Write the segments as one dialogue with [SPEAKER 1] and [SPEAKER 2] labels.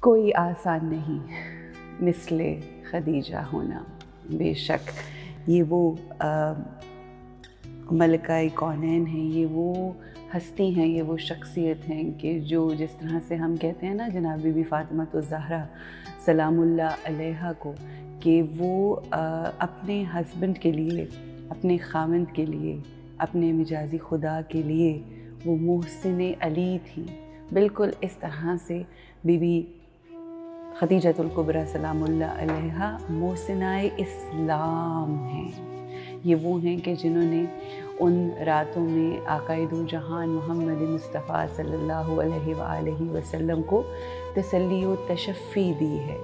[SPEAKER 1] کوئی آسان نہیں مثل خدیجہ ہونا۔ بے شک یہ وہ ملکہ کونین ہیں، یہ وہ ہستی ہیں، یہ وہ شخصیت ہیں کہ جو جس طرح سے ہم کہتے ہیں نا جناب بی بی فاطمہ الزہرا سلام اللہ علیہا کو، کہ وہ اپنے ہسبینڈ کے لیے، اپنے خاوند کے لیے، اپنے مجازی خدا کے لیے وہ محسن علی تھی۔ بالکل اس طرح سے بی بی خدیجۃ الکبریٰ سلام اللہ علیہا محسنہ اسلام ہیں۔ یہ وہ ہیں کہ جنہوں نے ان راتوں میں آقائے دو جہان محمد مصطفیٰ صلی اللہ علیہ وآلہ وسلم کو تسلی و تشفی دی ہے۔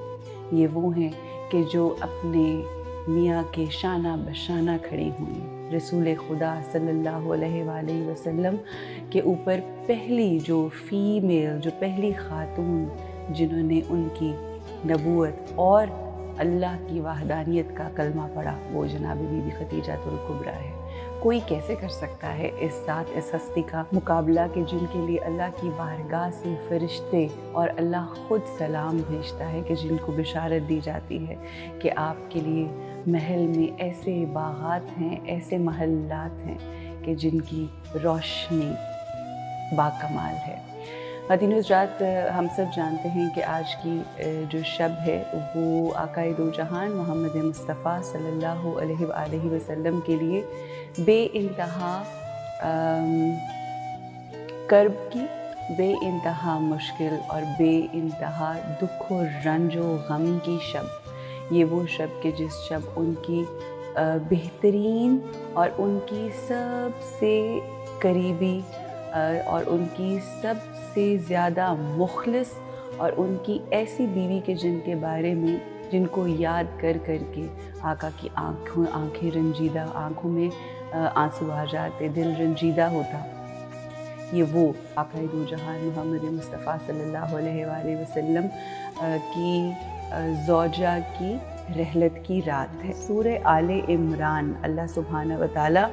[SPEAKER 1] یہ وہ ہیں کہ جو اپنے میاں کے شانہ بشانہ کھڑی ہوئیں، رسول خدا صلی اللہ علیہ وآلہ وسلم کے اوپر پہلی جو فیمیل، جو پہلی خاتون جنہوں نے ان کی نبوت اور اللہ کی وحدانیت کا کلمہ پڑھا، وہ جناب بی بی خدیجۃ الکبریٰ ہے۔ کوئی کیسے کر سکتا ہے اس ذات، اس ہستی کا مقابلہ کہ جن کے لیے اللہ کی بارگاہ سے فرشتے اور اللہ خود سلام بھیجتا ہے، کہ جن کو بشارت دی جاتی ہے کہ آپ کے لیے محل میں ایسے باغات ہیں، ایسے محلات ہیں کہ جن کی روشنی باکمال ہے۔ خواتین حضرات، ہم سب جانتے ہیں کہ آج کی جو شب ہے وہ آقائے دو جہان محمد مصطفیٰ صلی اللہ علیہ وآلہ وسلم کے لیے بے انتہا کرب کی، بے انتہا مشکل اور بے انتہا دکھ و رنج و غم کی شب۔ یہ وہ شب کہ جس شب ان کی بہترین اور ان کی سب سے قریبی اور ان کی سب سے زیادہ مخلص اور ان کی ایسی بیوی کے جن کے بارے میں، جن کو یاد کر کر کے آقا کی آنکھیں رنجیدہ، آنکھوں میں آنسو آ جاتے، دل رنجیدہ ہوتا، یہ وہ آقائے دو جہان محمد مصطفیٰ صلی اللہ علیہ وآلہ وسلم کی زوجہ کی رحلت کی رات ہے۔ سورہ آل عمران اللہ سبحانہ وتعالیٰ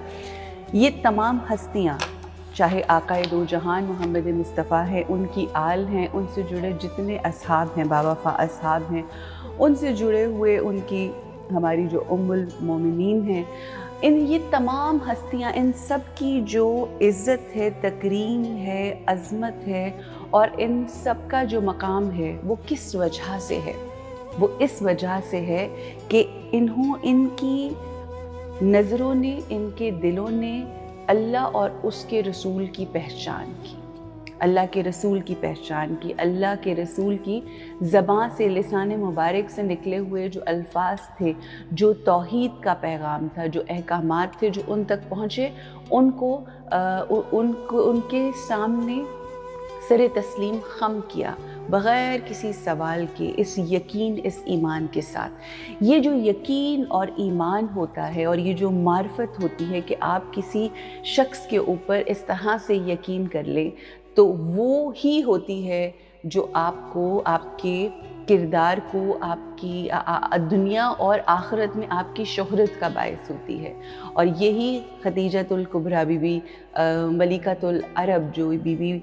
[SPEAKER 1] یہ تمام ہستیاں، چاہے آقائے دو جہان محمد مصطفیٰ ہے، ان کی آل ہیں، ان سے جڑے جتنے اصحاب ہیں، باوفا اصحاب ہیں، ان سے جڑے ہوئے ان کی ہماری جو ام المومنین ہیں، یہ تمام ہستیاں، ان سب کی جو عزت ہے، تکریم ہے، عظمت ہے، اور ان سب کا جو مقام ہے وہ کس وجہ سے ہے؟ وہ اس وجہ سے ہے کہ ان کی نظروں نے، ان کے دلوں نے اللہ اور اس کے رسول کی پہچان کی، اللہ کے رسول کی پہچان کی، اللہ کے رسول کی زبان سے، لسان مبارک سے نکلے ہوئے جو الفاظ تھے، جو توحید کا پیغام تھا، جو احکامات تھے جو ان تک پہنچے، ان کے سامنے سر تسلیم خم کیا، بغیر کسی سوال کے، اس یقین، اس ایمان کے ساتھ۔ یہ جو یقین اور ایمان ہوتا ہے، اور یہ جو معرفت ہوتی ہے کہ آپ کسی شخص کے اوپر اس طرح سے یقین کر لیں، تو وہ ہی ہوتی ہے جو آپ کو، آپ کے کردار کو، آپ کی دنیا اور آخرت میں آپ کی شہرت کا باعث ہوتی ہے۔ اور یہی خدیجۃ الکبریٰ بی بی ملکۃ العرب، جو بی بی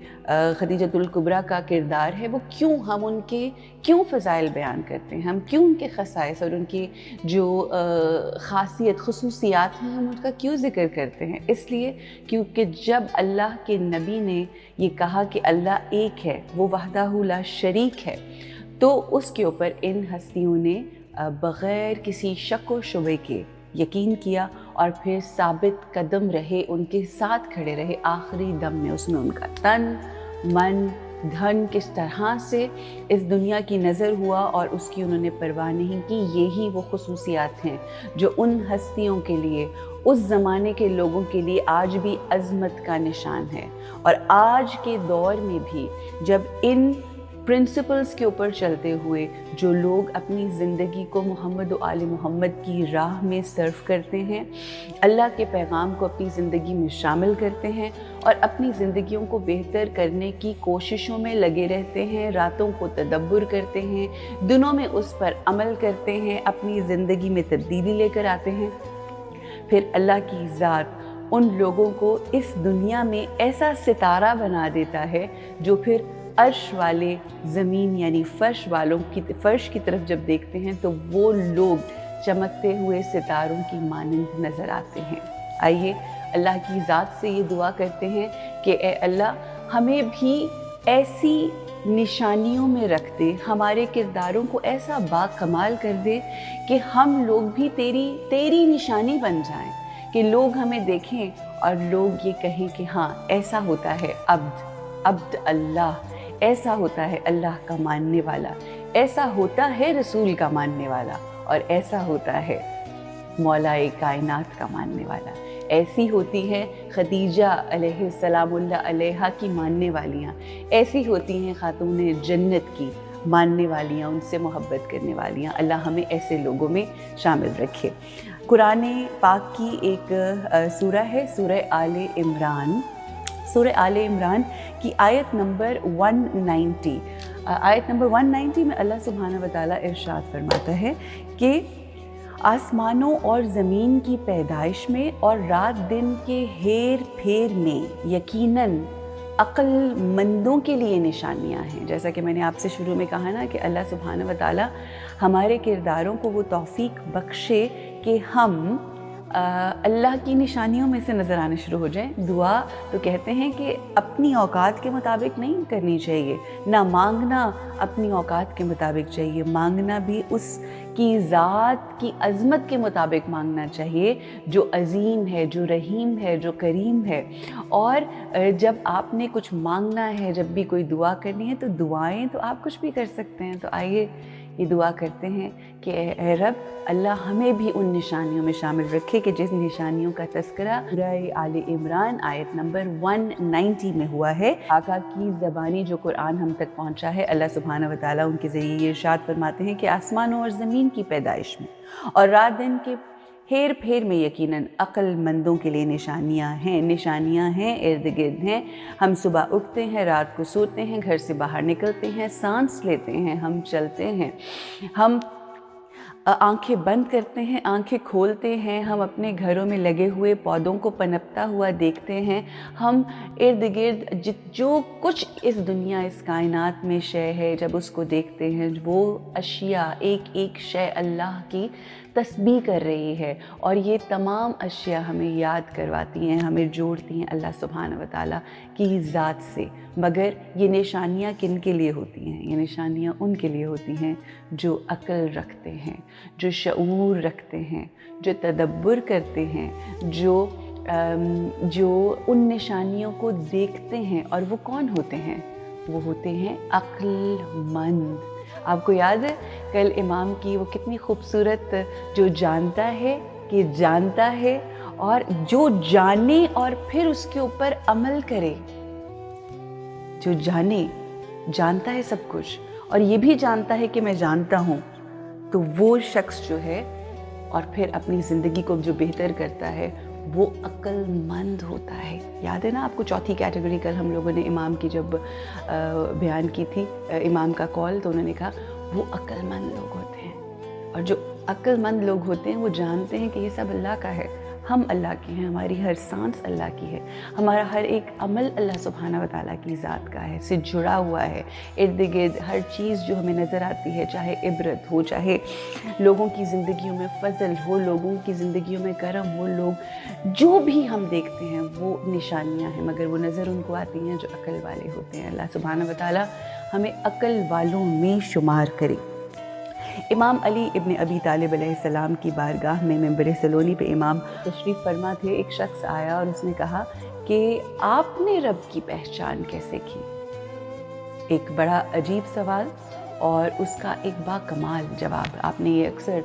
[SPEAKER 1] خدیجۃ الکبریٰ کا کردار ہے، وہ ہم ان کے کیوں فضائل بیان کرتے ہیں، ہم کیوں ان کے خصائص اور ان کی جو خاصیت، خصوصیات ہیں، ہم ان کا کیوں ذکر کرتے ہیں؟ اس لیے کیونکہ جب اللہ کے نبی نے یہ کہا کہ اللہ ایک ہے، وہ وحدہ لا شریک ہے، تو اس کے اوپر ان ہستیوں نے بغیر کسی شک و شبے کے یقین کیا، اور پھر ثابت قدم رہے، ان کے ساتھ کھڑے رہے آخری دم میں۔ اس میں ان کا تن، من، دھن کس طرح سے اس دنیا کی نظر ہوا اور اس کی انہوں نے پرواہ نہیں کی۔ یہی وہ خصوصیات ہیں جو ان ہستیوں کے لیے، اس زمانے کے لوگوں کے لیے آج بھی عظمت کا نشان ہے۔ اور آج کے دور میں بھی جب ان پرنسپلز کے اوپر چلتے ہوئے جو لوگ اپنی زندگی کو محمد و آل محمد کی راہ میں صرف کرتے ہیں، اللہ کے پیغام کو اپنی زندگی میں شامل کرتے ہیں، اور اپنی زندگیوں کو بہتر کرنے کی کوششوں میں لگے رہتے ہیں، راتوں کو تدبر کرتے ہیں، دنوں میں اس پر عمل کرتے ہیں، اپنی زندگی میں تبدیلی لے کر آتے ہیں، پھر اللہ کی ذات ان لوگوں کو اس دنیا میں ایسا ستارہ بنا دیتا ہے جو پھر عرش والے زمین یعنی فرش کی طرف جب دیکھتے ہیں تو وہ لوگ چمکتے ہوئے ستاروں کی مانند نظر آتے ہیں۔ آئیے اللہ کی ذات سے یہ دعا کرتے ہیں کہ اے اللہ ہمیں بھی ایسی نشانیوں میں رکھ دے، ہمارے کرداروں کو ایسا با کمال کر دے کہ ہم لوگ بھی تیری نشانی بن جائیں، کہ لوگ ہمیں دیکھیں اور لوگ یہ کہیں کہ ہاں ایسا ہوتا ہے عبد اللہ، ایسا ہوتا ہے اللہ کا ماننے والا، ایسا ہوتا ہے رسول کا ماننے والا، اور ایسا ہوتا ہے مولائے کائنات کا ماننے والا، ایسی ہوتی ہے خدیجہ علیہ السلام اللہ علیہا کی ماننے والیاں، ایسی ہوتی ہیں خاتون جنت کی ماننے والیاں، ان سے محبت کرنے والیاں۔ اللہ ہمیں ایسے لوگوں میں شامل رکھے۔ قرآن پاک کی ایک سورہ ہے سورہ آل عمران۔ سورہ آل عمران کی آیت نمبر 190، آیت نمبر 190 میں اللہ سبحانہ وتعالیٰ ارشاد فرماتا ہے کہ آسمانوں اور زمین کی پیدائش میں اور رات دن کے ہیر پھیر میں یقیناً عقل مندوں کے لیے نشانیاں ہیں۔ جیسا کہ میں نے آپ سے شروع میں کہا نا کہ اللہ سبحانہ وتعالیٰ ہمارے کرداروں کو وہ توفیق بخشے کہ ہم اللہ کی نشانیوں میں سے نظر آنے شروع ہو جائیں۔ دعا تو کہتے ہیں کہ اپنی اوقات کے مطابق نہیں کرنی چاہیے، نہ مانگنا اپنی اوقات کے مطابق چاہیے، مانگنا بھی اس کی ذات کی عظمت کے مطابق مانگنا چاہیے جو عظیم ہے، جو رحیم ہے، جو کریم ہے۔ اور جب آپ نے کچھ مانگنا ہے، جب بھی کوئی دعا کرنی ہے تو دعائیں تو آپ کچھ بھی کر سکتے ہیں۔ تو آئیے یہ دعا کرتے ہیں کہ اے رب اللہ ہمیں بھی ان نشانیوں میں شامل رکھے کہ جس نشانیوں کا تذکرہ سورہ آل عمران آیت نمبر 190 میں ہوا ہے۔ آقا کی زبانی جو قرآن ہم تک پہنچا ہے، اللہ سبحانہ وتعالیٰ ان کے ذریعے یہ ارشاد فرماتے ہیں کہ آسمانوں اور زمین کی پیدائش میں اور رات دن کے ہیر پھیر میں یقیناً عقل مندوں کے لیے نشانیاں ہیں، ارد گرد ہیں۔ ہم صبح اٹھتے ہیں، رات کو سوتے ہیں، گھر سے باہر نکلتے ہیں، سانس لیتے ہیں، ہم چلتے ہیں، ہم آنکھیں بند کرتے ہیں، آنکھیں کھولتے ہیں، ہم اپنے گھروں میں لگے ہوئے پودوں کو پنپتا ہوا دیکھتے ہیں، ہم ارد گرد جو کچھ اس دنیا اس کائنات میں شے ہے جب اس کو دیکھتے ہیں، وہ اشیاء ایک ایک شے اللہ کی تسبیح کر رہی ہے، اور یہ تمام اشیاء ہمیں یاد کرواتی ہیں، ہمیں جوڑتی ہیں اللہ سبحانہ وتعالیٰ کی ذات سے۔ مگر یہ نشانیاں کن کے لیے ہوتی ہیں؟ یہ نشانیاں ان کے لیے ہوتی ہیں جو عقل رکھتے ہیں، جو شعور رکھتے ہیں، جو تدبر کرتے ہیں، جو ان نشانیوں کو دیکھتے ہیں۔ اور وہ کون ہوتے ہیں؟ وہ ہوتے ہیں عقل مند۔ آپ کو یاد ہے کل امام کی وہ کتنی خوبصورت جو جانتا ہے کہ جانتا ہے، اور جو جانے اور پھر اس کے اوپر عمل کرے، جو جانتا ہے سب کچھ اور یہ بھی جانتا ہے کہ میں جانتا ہوں، تو وہ شخص جو ہے اور پھر اپنی زندگی کو جو بہتر کرتا ہے وہ عقل مند ہوتا ہے۔ یاد ہے نا آپ کو چوتھی کیٹیگری کل ہم لوگوں نے امام کی جب بیان کی تھی، امام کا کال، تو انہوں نے کہا وہ عقل مند لوگ ہوتے ہیں، اور جو عقل مند لوگ ہوتے ہیں وہ جانتے ہیں کہ یہ سب اللہ کا ہے، ہم اللہ کے ہیں، ہماری ہر سانس اللہ کی ہے، ہمارا ہر ایک عمل اللہ سبحانہ وتعالیٰ کی ذات کا ہے، سے جڑا ہوا ہے۔ ارد گرد ہر چیز جو ہمیں نظر آتی ہے، چاہے عبرت ہو، چاہے لوگوں کی زندگیوں میں فضل ہو، لوگوں کی زندگیوں میں کرم ہو، لوگ جو بھی ہم دیکھتے ہیں وہ نشانیاں ہیں، مگر وہ نظر ان کو آتی ہیں جو عقل والے ہوتے ہیں۔ اللہ سبحانہ وتعالیٰ ہمیں عقل والوں میں شمار کرے۔ امام علی ابن ابی طالب علیہ السلام کی بارگاہ میں منبر سلونی پہ امام تشریف فرما تھے۔ ایک شخص آیا اور اس نے کہا کہ آپ نے رب کی پہچان کیسے کی؟ ایک بڑا عجیب سوال اور اس کا ایک با کمال جواب۔ آپ نے یہ اکثر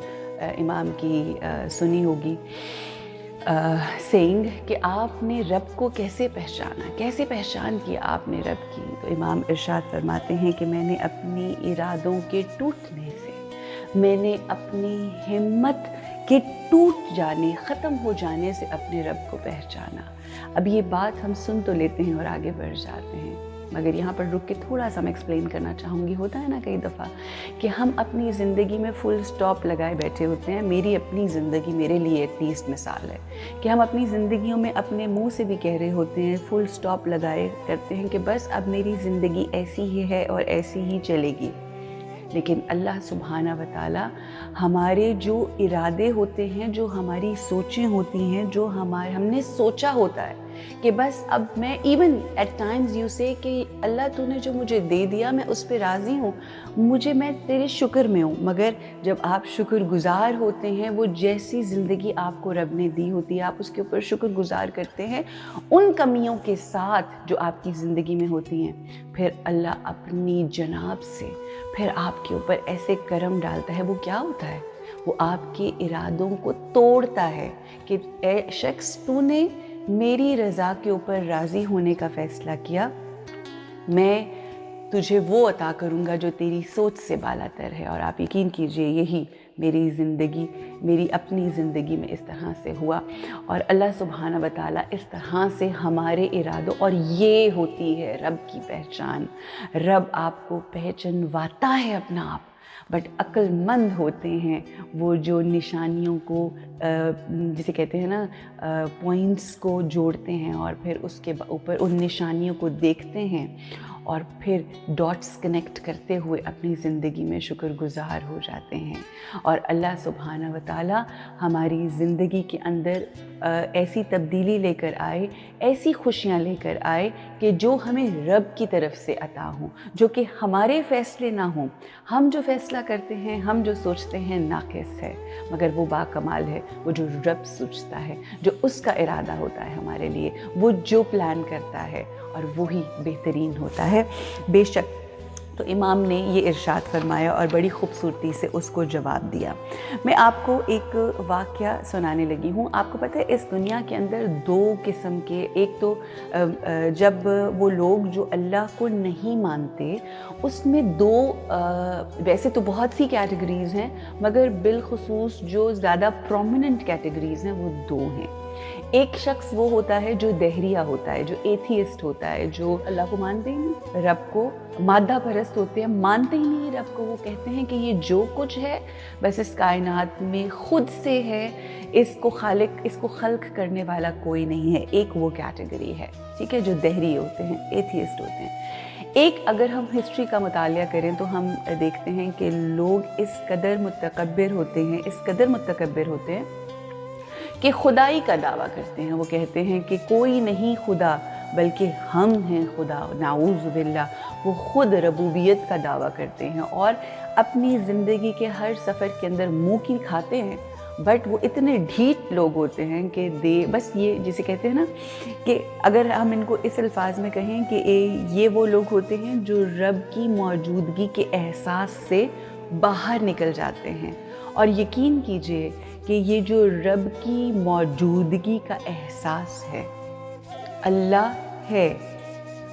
[SPEAKER 1] امام کی سنی ہوگی سینگ کہ آپ نے رب کو کیسے پہچانا، کیسے پہچان کی آپ نے رب کی؟ تو امام ارشاد فرماتے ہیں کہ میں نے اپنی ارادوں کے ٹوٹنے سے، میں نے اپنی ہمت کے ٹوٹ جانے، ختم ہو جانے سے اپنے رب کو پہچانا۔ اب یہ بات ہم سن تو لیتے ہیں اور آگے بڑھ جاتے ہیں، مگر یہاں پر رک کے تھوڑا سا میں ایکسپلین کرنا چاہوں گی. ہوتا ہے نا کئی دفعہ کہ ہم اپنی زندگی میں فل سٹاپ لگائے بیٹھے ہوتے ہیں. میری اپنی زندگی میرے لیے ایٹ لیسٹ مثال ہے کہ ہم اپنی زندگیوں میں اپنے منہ سے بھی کہہ رہے ہوتے ہیں, فل سٹاپ لگائے کرتے ہیں کہ بس اب میری زندگی ایسی ہی ہے اور ایسی ہی چلے گی. لیکن اللہ سبحانہ و تعالی ہمارے جو ارادے ہوتے ہیں, جو ہماری سوچیں ہوتی ہیں, جو ہم نے سوچا ہوتا ہے کہ بس اب میں ایون ایٹ ٹائمز یو سے کہ اللہ تو نے جو مجھے دے دیا میں اس پہ راضی ہوں, میں تیرے شکر میں ہوں. مگر جب آپ شکر گزار ہوتے ہیں, وہ جیسی زندگی آپ کو رب نے دی ہوتی ہے آپ اس کے اوپر شکر گزار کرتے ہیں ان کمیوں کے ساتھ جو آپ کی زندگی میں ہوتی ہیں, پھر اللہ اپنی جناب سے پھر آپ کے اوپر ایسے کرم ڈالتا ہے. وہ کیا ہوتا ہے؟ وہ آپ کے ارادوں کو توڑتا ہے کہ اے شخص, تو نے میری رضا کے اوپر راضی ہونے کا فیصلہ کیا, میں تجھے وہ عطا کروں گا جو تیری سوچ سے بالا تر ہے. اور آپ یقین کیجئے یہی میری اپنی زندگی میں اس طرح سے ہوا. اور اللہ سبحانہ و تعالیٰ اس طرح سے ہمارے ارادوں, اور یہ ہوتی ہے رب کی پہچان. رب آپ کو پہچنواتا ہے اپنا آپ, بٹ عقل مند ہوتے ہیں وہ جو نشانیوں کو جسے کہتے ہیں نا پوائنٹس کو جوڑتے ہیں اور پھر اس کے اوپر ان نشانیوں کو دیکھتے ہیں اور پھر ڈاٹس کنیکٹ کرتے ہوئے اپنی زندگی میں شکر گزار ہو جاتے ہیں. اور اللہ سبحانہ و تعالیٰ ہماری زندگی کے اندر ایسی تبدیلی لے کر آئے, ایسی خوشیاں لے کر آئے کہ جو ہمیں رب کی طرف سے عطا ہوں, جو کہ ہمارے فیصلے نہ ہوں. ہم جو فیصلہ کرتے ہیں, ہم جو سوچتے ہیں ناقص ہے, مگر وہ باکمال ہے وہ جو رب سوچتا ہے, جو اس کا ارادہ ہوتا ہے ہمارے لیے, وہ جو پلان کرتا ہے اور وہی بہترین ہوتا ہے. بے شک تو امام نے یہ ارشاد فرمایا اور بڑی خوبصورتی سے اس کو جواب دیا. میں آپ کو ایک واقعہ سنانے لگی ہوں. آپ کو پتہ ہے اس دنیا کے اندر دو قسم کے, ایک تو جب وہ لوگ جو اللہ کو نہیں مانتے, اس میں دو ویسے تو بہت سی کیٹیگریز ہیں مگر بالخصوص جو زیادہ پرومیننٹ کیٹیگریز ہیں وہ دو ہیں. ایک شخص وہ ہوتا ہے جو دہریہ ہوتا ہے, جو ایتھیسٹ ہوتا ہے, جو اللہ کو مانتے ہی نہیں, رب کو مادہ پرست ہوتے ہیں, مانتے ہی نہیں رب کو. وہ کہتے ہیں کہ یہ جو کچھ ہے بس اس کائنات میں خود سے ہے, اس کو خلق کرنے والا کوئی نہیں ہے. ایک وہ کیٹیگری ہے, ٹھیک ہے, جو دہری ہوتے ہیں, ایتھیسٹ ہوتے ہیں. ایک اگر ہم ہسٹری کا مطالعہ کریں تو ہم دیکھتے ہیں کہ لوگ اس قدر متکبر ہوتے ہیں کہ خدائی کا دعویٰ کرتے ہیں. وہ کہتے ہیں کہ کوئی نہیں خدا بلکہ ہم ہیں خدا, نعوذ باللہ. وہ خود ربوبیت کا دعویٰ کرتے ہیں اور اپنی زندگی کے ہر سفر کے اندر منہ کی کھاتے ہیں, بٹ وہ اتنے ڈھیٹ لوگ ہوتے ہیں کہ بس یہ جسے کہتے ہیں نا کہ اگر ہم ان کو اس الفاظ میں کہیں کہ یہ وہ لوگ ہوتے ہیں جو رب کی موجودگی کے احساس سے باہر نکل جاتے ہیں. اور یقین کیجئے کہ یہ جو رب کی موجودگی کا احساس ہے, اللہ ہے,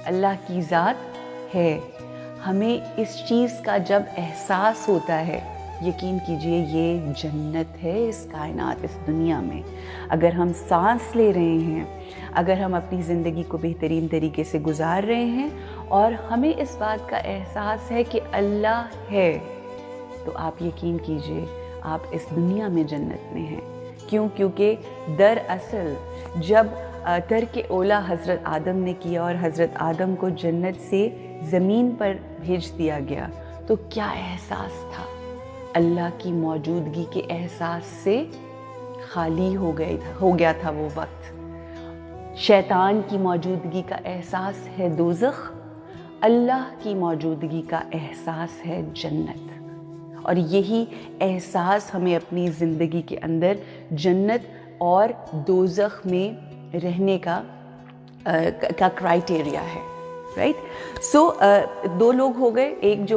[SPEAKER 1] اللہ کی ذات ہے, ہمیں اس چیز کا جب احساس ہوتا ہے, یقین کیجئے یہ جنت ہے اس کائنات, اس دنیا میں. اگر ہم سانس لے رہے ہیں, اگر ہم اپنی زندگی کو بہترین طریقے سے گزار رہے ہیں اور ہمیں اس بات کا احساس ہے کہ اللہ ہے, تو آپ یقین کیجئے آپ اس دنیا میں جنت میں ہیں. کیونکہ دراصل جب ترک اولا حضرت آدم نے کیا اور حضرت آدم کو جنت سے زمین پر بھیج دیا گیا, تو کیا احساس تھا؟ اللہ کی موجودگی کے احساس سے خالی ہو گیا تھا وہ وقت. شیطان کی موجودگی کا احساس ہے دوزخ, اللہ کی موجودگی کا احساس ہے جنت. اور یہی احساس ہمیں اپنی زندگی کے اندر جنت اور دوزخ میں رہنے کا کرائٹیریا ہے, رائٹ. سو دو لوگ ہو گئے, ایک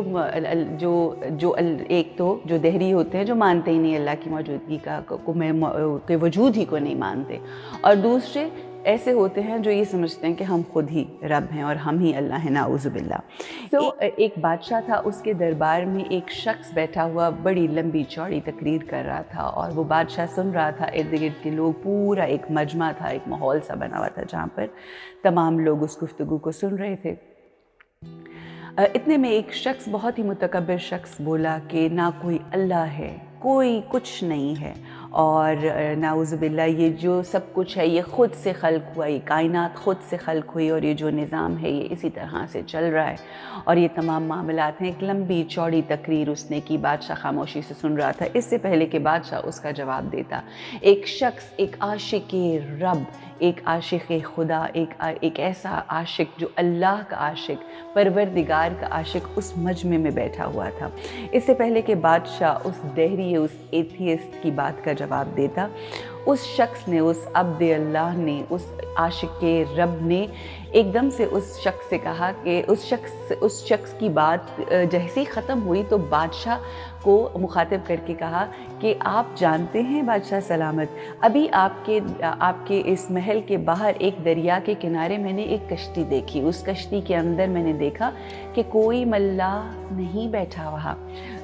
[SPEAKER 1] ایک تو جو دہری ہوتے ہیں جو مانتے ہی نہیں اللہ کی موجودگی کے وجود ہی کو نہیں مانتے, اور دوسرے ایسے ہوتے ہیں جو یہ سمجھتے ہیں کہ ہم خود ہی رب ہیں اور ہم ہی اللہ ہیں, نعوذ باللہ. تو ایک بادشاہ تھا, اس کے دربار میں ایک شخص بیٹھا ہوا بڑی لمبی چوڑی تقریر کر رہا تھا, اور وہ بادشاہ سن رہا تھا. ارد گرد کے لوگ, پورا ایک مجمع تھا, ایک ماحول سا بنا ہوا تھا جہاں پر تمام لوگ اس گفتگو کو سن رہے تھے. اتنے میں ایک شخص، بہت ہی متکبر شخص بولا کہ نہ کوئی اللہ ہے، کوئی کچھ نہیں ہے، اور نعوذ باللہ یہ جو سب کچھ ہے یہ خود سے خلق ہوا، یہ کائنات خود سے خلق ہوئی، اور یہ جو نظام ہے یہ اسی طرح سے چل رہا ہے، اور یہ تمام معاملات ہیں۔ ایک لمبی چوڑی تقریر اس نے کی، بادشاہ خاموشی سے سن رہا تھا۔ اس سے پہلے کہ بادشاہ اس کا جواب دیتا، ایک شخص، ایک عاشق رب، ایک عاشق خدا، ایک ایسا عاشق جو اللہ کا عاشق، پروردگار کا عاشق اس مجمع میں بیٹھا ہوا تھا۔ اس سے پہلے کہ بادشاہ اس دہریے، اس ایتھیسٹ کی بات کا جواب دیتا، اس شخص نے، اس عبد اللہ نے، اس عاشق رب نے ایک دم سے اس شخص سے کہا کہ اس شخص کی بات جیسے ہی ختم ہوئی تو بادشاہ کو مخاطب کر کے کہا کہ آپ جانتے ہیں بادشاہ سلامت، ابھی آپ کے اس محل کے باہر ایک دریا کے کنارے میں نے ایک کشتی دیکھی، اس کشتی کے اندر میں نے دیکھا کہ کوئی ملاح نہیں بیٹھا وہاں،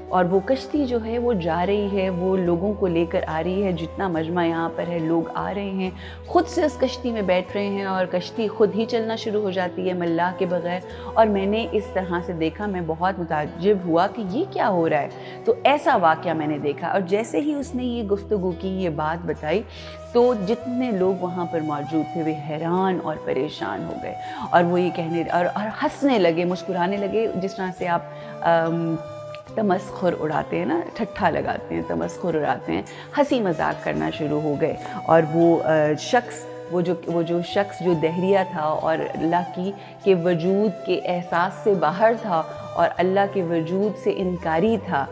[SPEAKER 1] اور وہ کشتی جو ہے وہ جا رہی ہے، وہ لوگوں کو لے کر آ رہی ہے، جتنا مجمع یہاں پر ہے لوگ آ رہے ہیں، خود سے اس کشتی میں بیٹھ رہے ہیں، اور کشتی خود ہی چلنا شروع ہو جاتی ہے ملاح کے بغیر، اور میں نے اس طرح سے دیکھا، میں بہت متعجب ہوا کہ یہ کیا ہو رہا ہے، تو ایسا واقعہ میں نے دیکھا۔ اور جیسے ہی اس نے یہ گفتگو کی، یہ بات بتائی، تو جتنے لوگ وہاں پر موجود تھے وہ حیران اور پریشان ہو گئے، اور وہ یہ کہنے اور ہنسنے لگے، مسکرانے لگے، جس طرح سے آپ تمسخر اڑاتے ہیں نا، ٹھٹھا لگاتے ہیں، تمسخر اڑاتے ہیں، ہنسی مذاق کرنا شروع ہو گئے۔ اور وہ شخص، وہ جو شخص جو دہریہ تھا اور اللہ کے وجود کے احساس سے باہر تھا اور اللہ کے وجود سے انکاری تھا،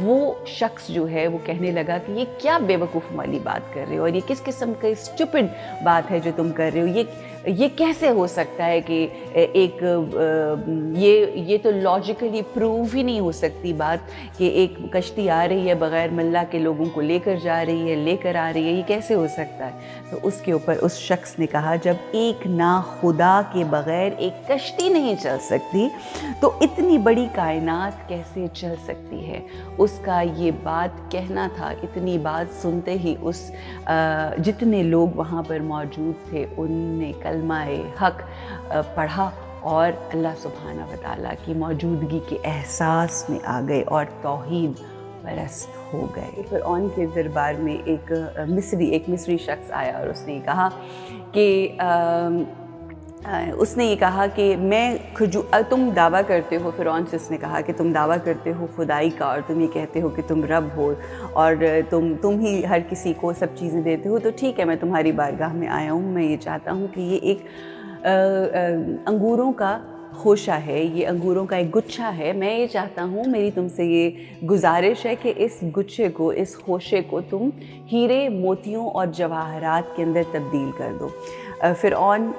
[SPEAKER 1] وہ شخص جو ہے وہ کہنے لگا کہ یہ کیا بے وقوف والی بات کر رہے ہو، اور یہ کس قسم کا اسٹوپڈ بات ہے جو تم کر رہے ہو، یہ کیسے ہو سکتا ہے کہ ایک یہ تو لاجیکلی پروو ہی نہیں ہو سکتی بات کہ ایک کشتی آ رہی ہے بغیر ملا کے، لوگوں کو لے کر جا رہی ہے، لے کر آ رہی ہے، یہ کیسے ہو سکتا ہے؟ تو اس کے اوپر اس شخص نے کہا، جب ایک ناخدا کے بغیر ایک کشتی نہیں چل سکتی تو اتنی بڑی کائنات کیسے چل سکتی ہے؟ اس کا یہ بات کہنا تھا۔ اتنی بات سنتے ہی جتنے لوگ وہاں پر موجود تھے ان نے کلمہ حق پڑھا اور اللہ سبحانہ و تعالیٰ کی موجودگی کے احساس میں آ گئے اور توحید پرست ہو گئے۔ فرعون کے دربار میں ایک مصری شخص آیا اور اس نے کہا کہ تم دعویٰ کرتے ہو، فرعون سے اس نے کہا کہ تم دعویٰ کرتے ہو خدائی کا، اور تم یہ کہتے ہو کہ تم رب ہو، اور تم ہی ہر کسی کو سب چیزیں دیتے ہو، تو ٹھیک ہے، میں تمہاری بارگاہ میں آیا ہوں، میں یہ چاہتا ہوں کہ یہ ایک انگوروں کا خوشہ ہے، یہ انگوروں کا ایک گچھا ہے، میں یہ چاہتا ہوں، میری تم سے یہ گزارش ہے کہ اس گچھے کو، اس خوشے کو تم ہیرے، موتیوں اور جواہرات کے اندر تبدیل کر دو۔ فرعون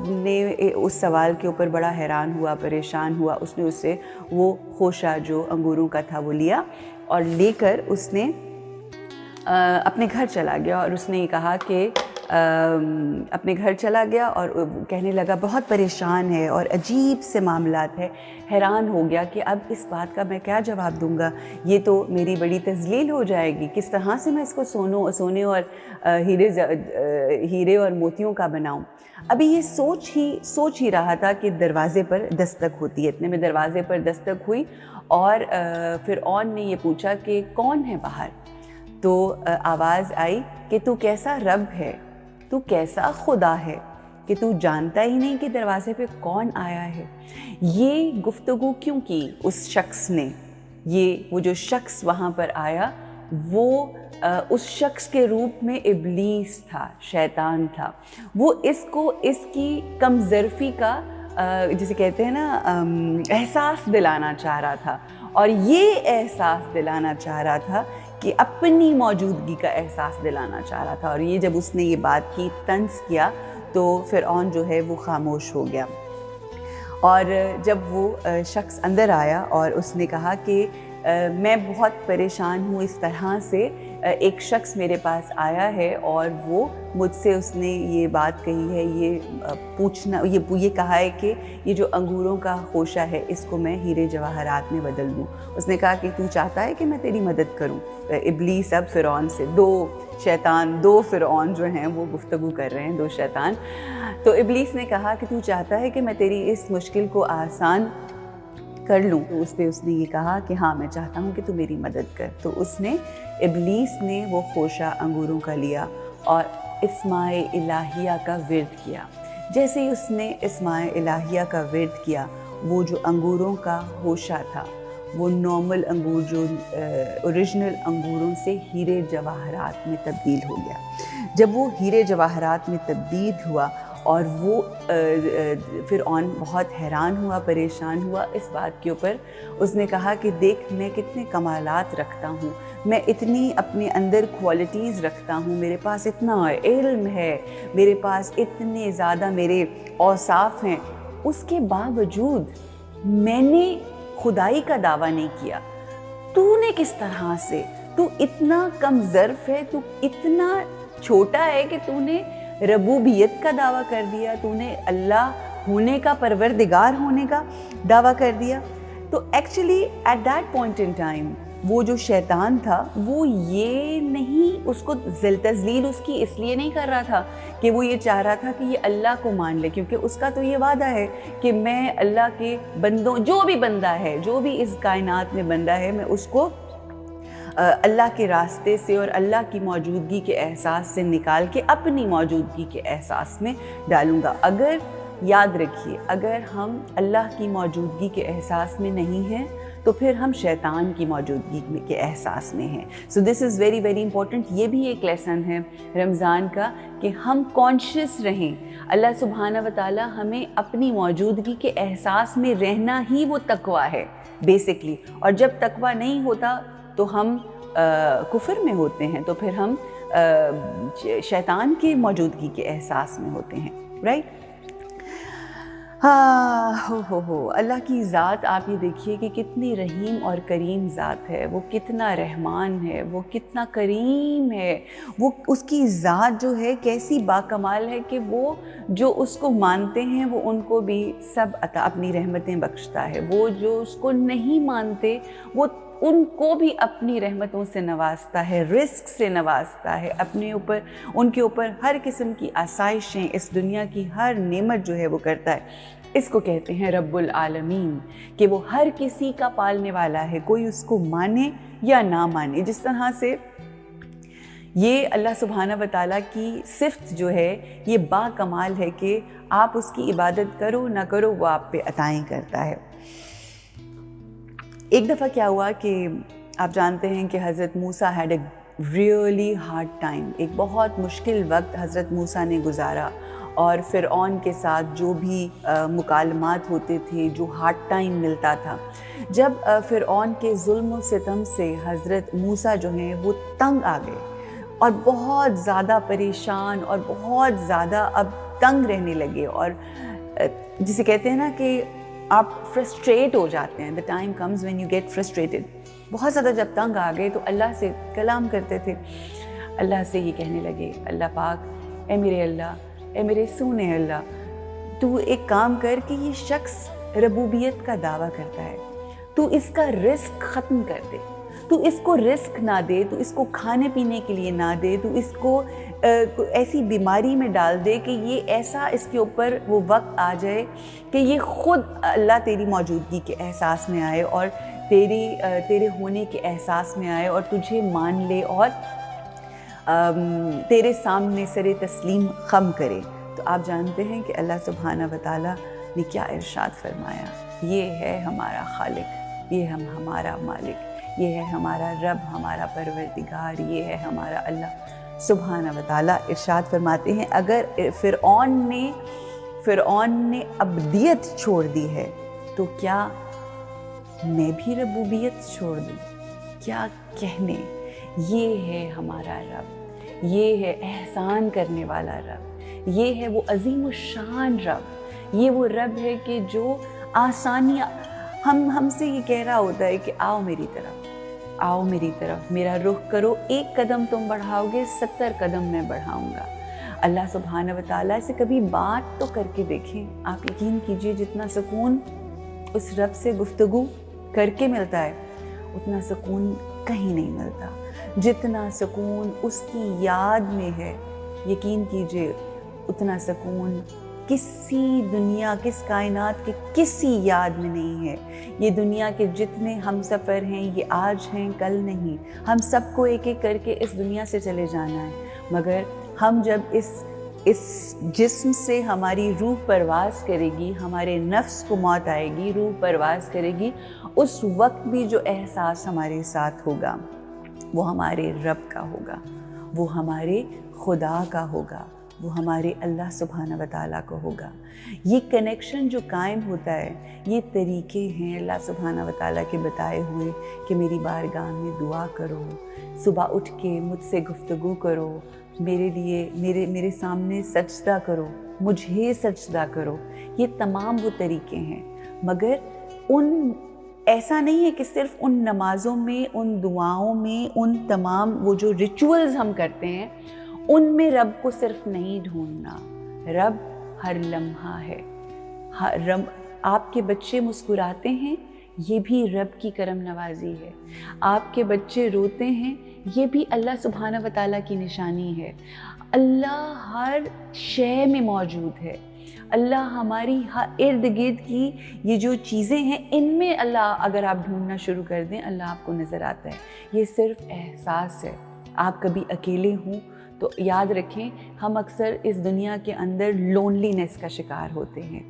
[SPEAKER 1] نے اس سوال کے اوپر بڑا حیران ہوا، پریشان ہوا، اس نے اس سے وہ خوشہ جو انگوروں کا تھا وہ لیا، اور لے کر اس نے اپنے گھر چلا گیا، اور اس نے یہ کہا کہ اپنے گھر چلا گیا اور کہنے لگا بہت پریشان ہے اور عجیب سے معاملات ہے، حیران ہو گیا کہ اب اس بات کا میں کیا جواب دوں گا، یہ تو میری بڑی تذلیل ہو جائے گی، کس طرح سے میں اس کو سونے اور ہیرے اور موتیوں کا بناؤں۔ ابھی یہ سوچ ہی رہا تھا کہ دروازے پر دستک ہوتی ہے، اتنے میں دروازے پر دستک ہوئی، اور فرعون نے یہ پوچھا کہ کون ہے باہر؟ تو آواز آئی کہ تو کیسا رب ہے، تو کیسا خدا ہے کہ تو جانتا ہی نہیں کہ دروازے پہ کون آیا ہے۔ یہ گفتگو کیوں کی اس شخص نے؟ وہ جو شخص وہاں پر آیا وہ اس شخص کے روپ میں ابلیس تھا، شیطان تھا۔ وہ اس کی کم ظرفی کا جسے کہتے ہیں نا احساس دلانا چاہ رہا تھا، اور یہ احساس دلانا چاہ رہا تھا کہ اپنی موجودگی کا احساس دلانا چاہ رہا تھا۔ اور یہ جب اس نے یہ بات کی، طنز کیا، تو فرعون جو ہے وہ خاموش ہو گیا۔ اور جب وہ شخص اندر آیا اور اس نے کہا کہ میں بہت پریشان ہوں، اس طرح سے ایک شخص میرے پاس آیا ہے اور وہ مجھ سے اس نے یہ بات کہی ہے، یہ کہا ہے کہ یہ جو انگوروں کا خوشہ ہے اس کو میں ہیرے جواہرات میں بدل دوں۔ اس نے کہا کہ تو چاہتا ہے کہ میں تیری مدد کروں؟ ابلیس اب فرعون سے، دو فرعون جو ہیں وہ گفتگو کر رہے ہیں، دو شیطان۔ تو ابلیس نے کہا کہ تو چاہتا ہے کہ میں تیری اس مشکل کو آسان کر لوں. تو اس پہ اس نے یہ کہا کہ ہاں میں چاہتا ہوں کہ تو میری مدد کر. تو اس نے ابلیس نے وہ خوشہ انگوروں کا لیا اور اسماء الہیہ کا ورد کیا. جیسے ہی اس نے اسماء الہیہ کا ورد کیا، وہ جو انگوروں کا ہوشہ تھا وہ نارمل انگور جو اوریجنل انگوروں سے ہیرے جواہرات میں تبدیل ہو گیا. جب وہ ہیرے جواہرات میں تبدیل ہوا اور وہ فرعون بہت حیران ہوا، پریشان ہوا اس بات کے اوپر. اس نے کہا کہ دیکھ میں کتنے کمالات رکھتا ہوں، میں اتنی اپنے اندر کوالٹیز رکھتا ہوں، میرے پاس اتنا علم ہے، میرے پاس اتنے زیادہ میرے اوصاف ہیں، اس کے باوجود میں نے خدائی کا دعویٰ نہیں کیا. تو نے کس طرح سے، تو اتنا کم ظرف ہے، تو اتنا چھوٹا ہے کہ تو نے ربوبیت کا دعویٰ کر دیا، تو نے اللہ ہونے کا، پروردگار ہونے کا دعویٰ کر دیا. تو actually at that point in time وہ جو شیطان تھا وہ یہ نہیں، اس کو تذلیل اس کی اس لیے نہیں کر رہا تھا کہ وہ یہ چاہ رہا تھا کہ یہ اللہ کو مان لے، کیونکہ اس کا تو یہ وعدہ ہے کہ میں اللہ کے بندوں، جو بھی بندہ ہے، جو بھی اس کائنات میں بندہ ہے، میں اس کو اللہ کے راستے سے اور اللہ کی موجودگی کے احساس سے نکال کے اپنی موجودگی کے احساس میں ڈالوں گا. اگر یاد رکھیے، اگر ہم اللہ کی موجودگی کے احساس میں نہیں ہیں تو پھر ہم شیطان کی موجودگی کے احساس میں ہیں. سو دس از ویری ویری امپورٹنٹ. یہ بھی ایک لیسن ہے رمضان کا کہ ہم کانشیس رہیں. اللہ سبحانہ و تعالیٰ ہمیں اپنی موجودگی کے احساس میں رہنا ہی وہ تقویٰ ہے بیسکلی. اور جب تقویٰ نہیں ہوتا تو ہم کفر میں ہوتے ہیں، تو پھر ہم شیطان کی موجودگی کے احساس میں ہوتے ہیں. رائٹ؟ ہو اللہ کی ذات آپ یہ دیکھیے کہ کتنی رحیم اور کریم ذات ہے. وہ کتنا رحمان ہے، وہ کتنا کریم ہے. وہ اس کی ذات جو ہے کیسی باکمال ہے کہ وہ جو اس کو مانتے ہیں وہ ان کو بھی سب عطا اپنی رحمتیں بخشتا ہے. وہ جو اس کو نہیں مانتے وہ ان کو بھی اپنی رحمتوں سے نوازتا ہے، رزق سے نوازتا ہے. اپنے اوپر، ان کے اوپر ہر قسم کی آسائشیں، اس دنیا کی ہر نعمت جو ہے وہ کرتا ہے. اس کو کہتے ہیں رب العالمین، کہ وہ ہر کسی کا پالنے والا ہے، کوئی اس کو مانے یا نہ مانے. جس طرح سے یہ اللہ سبحانہ و تعالیٰ کی صفت جو ہے یہ با کمال ہے کہ آپ اس کی عبادت کرو نہ کرو وہ آپ پہ عطائیں کرتا ہے. ایک دفعہ کیا ہوا کہ آپ جانتے ہیں کہ حضرت Musa had a really hard time. ایک بہت مشکل وقت حضرت موسیٰ نے گزارا، اور فرعون کے ساتھ جو بھی مکالمات ہوتے تھے، جو ہارڈ ٹائم ملتا تھا، جب فرعون کے ظلم و ستم سے حضرت موسیٰ جو ہیں وہ تنگ آ گئے اور بہت زیادہ پریشان اور بہت زیادہ اب تنگ رہنے لگے. اور جسے کہتے ہیں نا کہ آپ فرسٹریٹ ہو جاتے ہیں. the time comes when you get frustrated. بہت زیادہ جب تنگ آ گئے تو اللہ سے کلام کرتے تھے. اللہ سے یہ کہنے لگے، اللہ پاک، اے میرے اللہ، اے میرے سونے اللہ، تو ایک کام کر کہ یہ شخص ربوبیت کا دعویٰ کرتا ہے، تو اس کا رزق ختم کر دے، تو اس کو رزق نہ دے، تو اس کو کھانے پینے کے لیے نہ دے، تو اس کو ایسی بیماری میں ڈال دے کہ یہ ایسا اس کے اوپر وہ وقت آ جائے کہ یہ خود اللہ تیری موجودگی کے احساس میں آئے اور تیرے ہونے کے احساس میں آئے اور تجھے مان لے اور تیرے سامنے سر تسلیم خم کرے. تو آپ جانتے ہیں کہ اللہ سبحانہ و تعالیٰ نے کیا ارشاد فرمایا، یہ ہے ہمارا خالق، یہ ہمارا مالک، یہ ہے ہمارا رب، ہمارا پروردگار، یہ ہے ہمارا اللہ سبحانہ و تعالیٰ. ارشاد فرماتے ہیں اگر فرعون نے ابدیت چھوڑ دی ہے تو کیا میں بھی ربوبیت چھوڑ دوں؟ کیا کہنے. یہ ہے ہمارا رب، یہ ہے احسان کرنے والا رب، یہ ہے وہ عظیم الشان رب، یہ وہ رب ہے کہ جو آسانیاں ہم سے یہ کہہ رہا ہوتا ہے کہ آؤ میری طرف، آؤ میری طرف، میرا رخ کرو، ایک قدم تم بڑھاؤ گے 70 قدم میں بڑھاؤں گا. اللہ سبحانہ و تعالیٰ سے کبھی بات تو کر کے دیکھیں. آپ یقین کیجئے جتنا سکون اس رب سے گفتگو کر کے ملتا ہے اتنا سکون کہیں نہیں ملتا. جتنا سکون اس کی یاد میں ہے، یقین کیجئے اتنا سکون کسی دنیا کس کائنات کے کسی یاد میں نہیں ہے. یہ دنیا کے جتنے ہم سفر ہیں یہ آج ہیں کل نہیں. ہم سب کو ایک ایک کر کے اس دنیا سے چلے جانا ہے, مگر ہم جب اس جسم سے ہماری روح پرواز کرے گی, ہمارے نفس کو موت آئے گی, روح پرواز کرے گی, اس وقت بھی جو احساس ہمارے ساتھ ہوگا وہ ہمارے رب کا ہوگا, وہ ہمارے خدا کا ہوگا, وہ ہمارے اللہ سبحانہ و تعالیٰ کو ہوگا. یہ کنیکشن جو قائم ہوتا ہے, یہ طریقے ہیں اللہ سبحانہ و تعالیٰ کے بتائے ہوئے کہ میری بارگاہ میں دعا کرو, صبح اٹھ کے مجھ سے گفتگو کرو, میرے لیے میرے سامنے سجدہ کرو, مجھے سجدہ کرو. یہ تمام وہ طریقے ہیں, مگر ایسا نہیں ہے کہ صرف ان نمازوں میں, ان دعاؤں میں, ان تمام وہ جو ریچولز ہم کرتے ہیں ان میں رب کو صرف نہیں ڈھونڈنا. رب ہر لمحہ ہے. آپ کے بچے مسکراتے ہیں, یہ بھی رب کی کرم نوازی ہے. آپ کے بچے روتے ہیں, یہ بھی اللہ سبحانہ و تعالیٰ کی نشانی ہے. اللہ ہر شے میں موجود ہے. اللہ ہماری ارد گرد کی یہ جو چیزیں ہیں ان میں اللہ اگر آپ ڈھونڈنا شروع کر دیں اللہ آپ کو نظر آتا ہے. یہ صرف احساس ہے. آپ کبھی اکیلے ہوں تو یاد رکھیں, ہم اکثر اس دنیا کے اندر لونلینس کا شکار ہوتے ہیں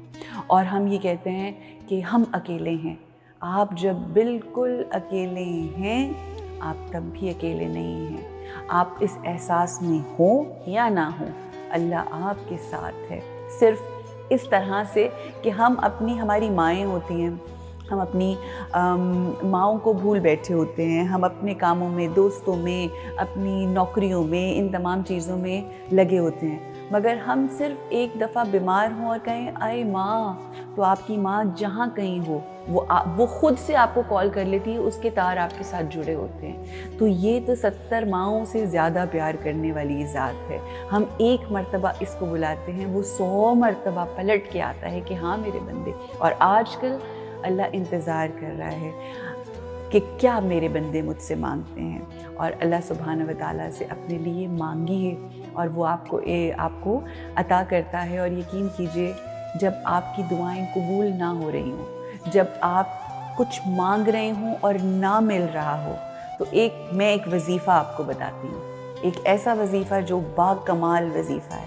[SPEAKER 1] اور ہم یہ کہتے ہیں کہ ہم اکیلے ہیں. آپ جب بالکل اکیلے ہیں آپ تب بھی اکیلے نہیں ہیں. آپ اس احساس میں ہوں یا نہ ہوں, اللہ آپ کے ساتھ ہے. صرف اس طرح سے کہ ہماری مائیں ہوتی ہیں, ہم اپنی ماؤں کو بھول بیٹھے ہوتے ہیں, ہم اپنے کاموں میں, دوستوں میں, اپنی نوکریوں میں, ان تمام چیزوں میں لگے ہوتے ہیں. مگر ہم صرف ایک دفعہ بیمار ہوں اور کہیں آئے ماں, تو آپ کی ماں جہاں کہیں ہو وہ خود سے آپ کو کال کر لیتی ہے, اس کے تار آپ کے ساتھ جڑے ہوتے ہیں. تو یہ تو 70 ماؤں سے زیادہ پیار کرنے والی ذات ہے. ہم ایک مرتبہ اس کو بلاتے ہیں, وہ 100 مرتبہ پلٹ کے آتا ہے کہ ہاں میرے بندے. اور آج کل اللہ انتظار کر رہا ہے کہ کیا میرے بندے مجھ سے مانگتے ہیں, اور اللہ سبحانہ و تعالیٰ سے اپنے لیے مانگیے اور وہ آپ کو عطا کرتا ہے. اور یقین کیجئے جب آپ کی دعائیں قبول نہ ہو رہی ہوں, جب آپ کچھ مانگ رہے ہوں اور نہ مل رہا ہو, تو میں ایک وظیفہ آپ کو بتاتی ہوں, ایک ایسا وظیفہ جو با کمال وظیفہ ہے.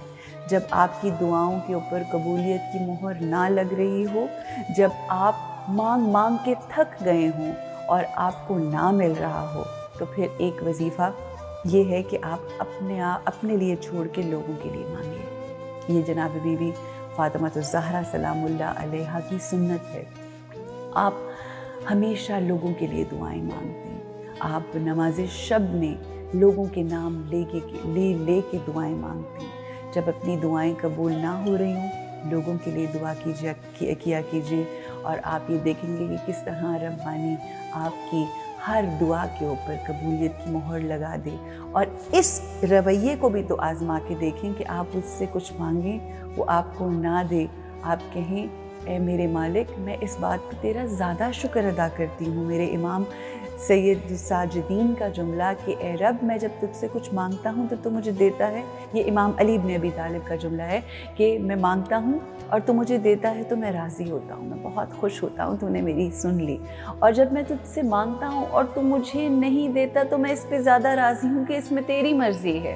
[SPEAKER 1] جب آپ کی دعاؤں کے اوپر قبولیت کی مہر نہ لگ رہی ہو, جب آپ مانگ کے تھک گئے ہوں اور آپ کو نہ مل رہا ہو, تو پھر ایک وظیفہ یہ ہے کہ آپ اپنے لیے چھوڑ کے لوگوں کے لیے مانگیں. یہ جناب بی بی فاطمہ الزہرا سلام اللہ علیہا کی سنت ہے. آپ ہمیشہ لوگوں کے لیے دعائیں مانگتے ہیں. آپ نماز شب میں لوگوں کے نام لے کے دعائیں مانگتے ہیں. جب اپنی دعائیں قبول نہ ہو رہی ہوں, لوگوں کے لیے دعا کیا کیجیے, اور آپ یہ دیکھیں گے کہ کس طرح ربانی آپ کی ہر دعا کے اوپر قبولیت کی مہر لگا دے. اور اس رویے کو بھی تو آزما کے دیکھیں کہ آپ اس سے کچھ مانگیں وہ آپ کو نہ دے. آپ کہیں اے میرے مالک, میں اس بات پہ تیرا زیادہ شکر ادا کرتی ہوں. میرے امام سید ساجدین کا جملہ کہ اے رب میں جب تجھ سے کچھ مانگتا ہوں تو تو مجھے دیتا ہے, یہ امام علی بن ابی طالب کا جملہ ہے کہ میں مانگتا ہوں اور تو مجھے دیتا ہے تو میں راضی ہوتا ہوں, میں بہت خوش ہوتا ہوں, تو نے میری سن لی. اور جب میں تجھ سے مانگتا ہوں اور تو مجھے نہیں دیتا تو میں اس پہ زیادہ راضی ہوں کہ اس میں تیری مرضی ہے.